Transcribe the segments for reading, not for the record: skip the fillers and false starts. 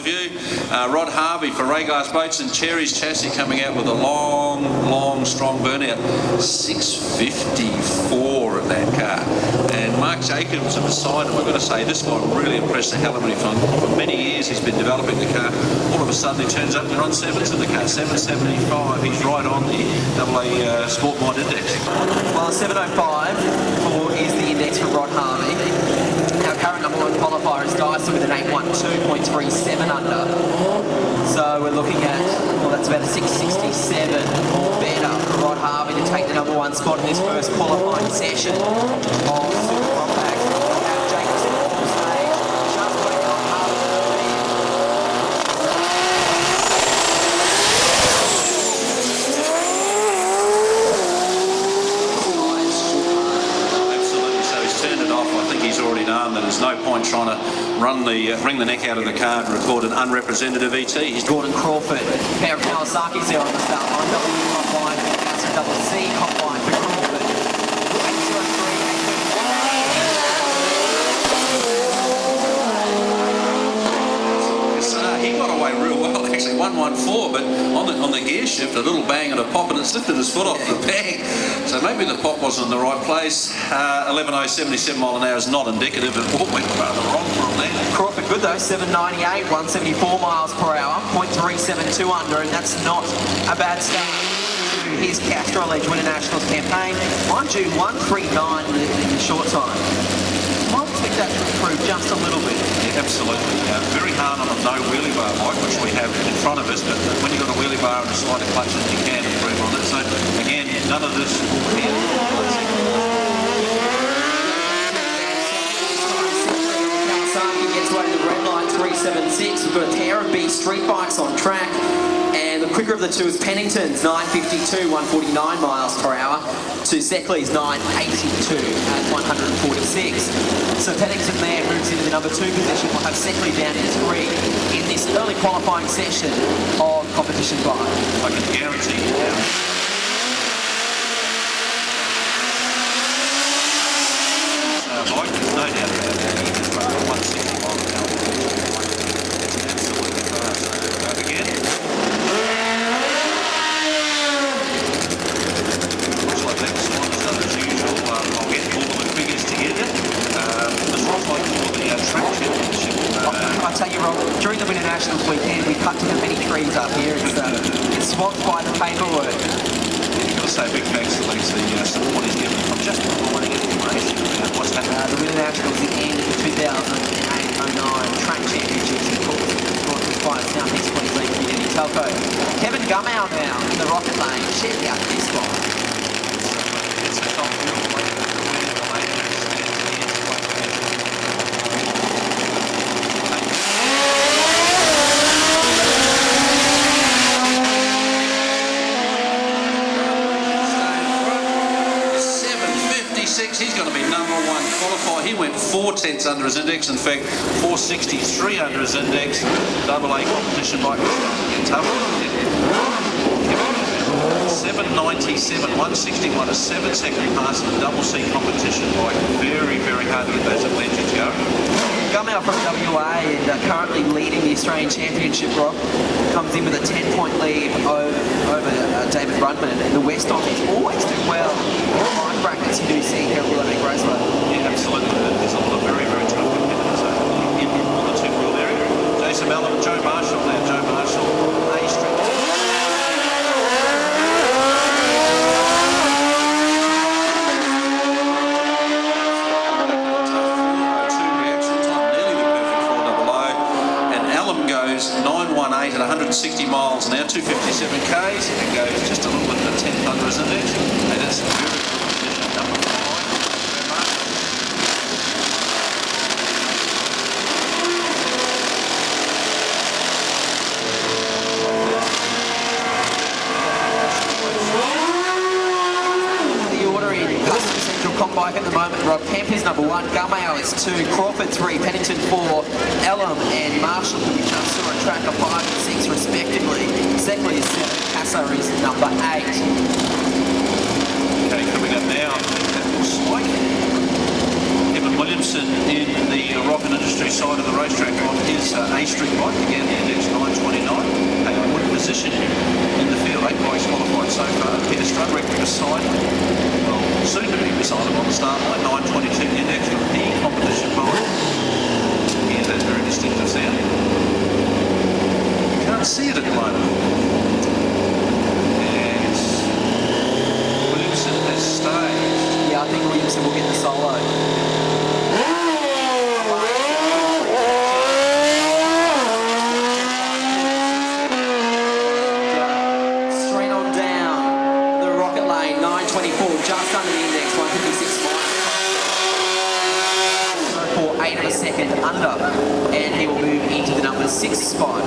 of view. Rod Harvey for Raygrass Boats and Cherry's Chassis coming out with a long, strong burnout. 654 of that car. And Mark Jacobs at the side, and I've got to say, this guy really impressed the hell out of me. For many years he's been developing the car. All of a sudden he turns up and runs 7s in the car, 775. He's right on the AA Sport Mod Index. Well, 705 is the index for Rod Harvey. Our current number one qualifier is Dyson with an 812.37 under. So we're looking at, well, that's about a 667 or better for Rod Harvey to take the number one spot in this first qualifying session of Super Compact. Jacobs in the full stage, just waiting on Harvey. That there's no point trying to wring the neck out of the car and record an unrepresentative ET. He's Gordon Crawford, pair of Kawasaki's there on the start line. W top line, that's a double C top line for Crawford. 803. He got away real well, actually, 114, but on the gear shift, a little bang and a pop, and it lifted his foot off the bag. So maybe the pop wasn't in the right place. 11.077 mile an hour is not indicative of what went rather wrong from there. Crawford good though, 798, 174 miles per hour, 0.372 under, and that's not a bad start to his Castrol Edge Winter Nationals campaign. Mind you, 139 in the short time. Might expect that to improve just a little bit. Yeah, absolutely. Very hard on a no wheelie bar bike, which we have in front of us, but when you've got a wheelie bar and a slider clutch, you can improve on it. So again, none of this will be Kawasaki gets away to the red line, 376. We've got a pair of B street bikes on track. And the quicker of the two is Pennington's 952, 149 miles per hour, to Seckley's 982 at 146. So Pennington there moves into the number 2 position. We'll have Seckley down in 3 in this early qualifying session of competition 5. I can guarantee you now. Mike, there's no doubt about that. He just ran 160 miles an hour. It's absolutely fast. So again. Looks like that slide is done as usual. I'll get all of the figures together. There's not like all the track championship. I tell you, Rob, during the Winter Nationals weekend, we cut to many trees up here. It's swamped by the paperwork. You've got to say big thanks to the support he's given from just providing information about what's happening. The Winter Nationals at the end of the 2008-09 track championships in brought to us by Southeast Queensland Community Telco. Kevin Gumow now in the Rocket Lane. Check out this one. It's a top field. He's going to be number one qualifier. He went 4 tenths under his index. In fact, 463 under his index. AA competition bike was tough. 797, 161, a 7-second pass in a double C competition bike. Very, very hard to get those Atlantics going. Gumow from WA and currently leading the Australian Championship, Rob, comes in with a 10-point lead over David Rudman. And the West Office always do well in the brackets you do see here at Willamette Raceway. Yeah, absolutely. There's a lot of very, very tough competitors in the two-wheel area. Jason Mellon and Joe Marshall now. Joe Marshall, A Street. Goes 918 at 160 miles an hour, 257 k's, and goes just a little bit of a 10th under his index. And it's a very good position, number 5. The order in Custom Central Comp Bike at the moment, Rob. Kemp is number 1, Gumow is 2, Crawford 3, Pennington 4, Elam and Marshall, who we just saw a track of 5 and 6 respectively. Secondly is 7, Casa is number 8. Okay, coming up now, that looks like Evan Williams Williamson in the Rocket Industry side of the racetrack on his A Street bike, again the index 929, a good position in the field, 8 bikes qualified so far. Peter Strudwick beside him, well, soon to be beside him on the start line, 922 the index from the competition bike. Here's that very distinctive sound. Can't see it at the moment. And Williamson has stayed. Yeah, I think Williamson will get the solo. Straight on down the Rocket Lane, 924, just under the index, 156 miles. For 8 of a second under, and he will move into the number 6 spot.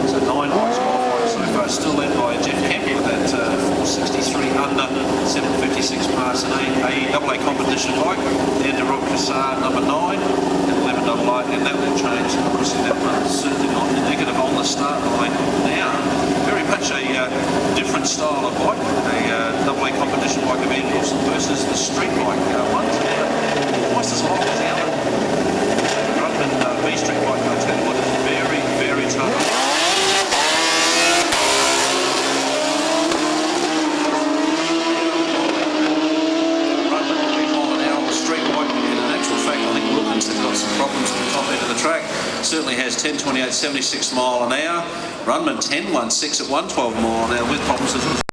So 9 bikes qualified so far, still led by Jeff Kemp with that 463 under, 756 pass, and a AA competition bike. Then the Rob Cassard number 9 and 11 AA, and that will change. Obviously that one's certainly not negative on the start line now. Very much a different style of bike, a AA competition bike of Ian Wilson versus the street bike. One's almost as long as the other. Rutman B Street bike, I tell you what, is very, very tough. Problems at the top end of the track. Certainly has 10.28, 76 mile an hour. Runman 10.16 at 112 mile an hour with problems.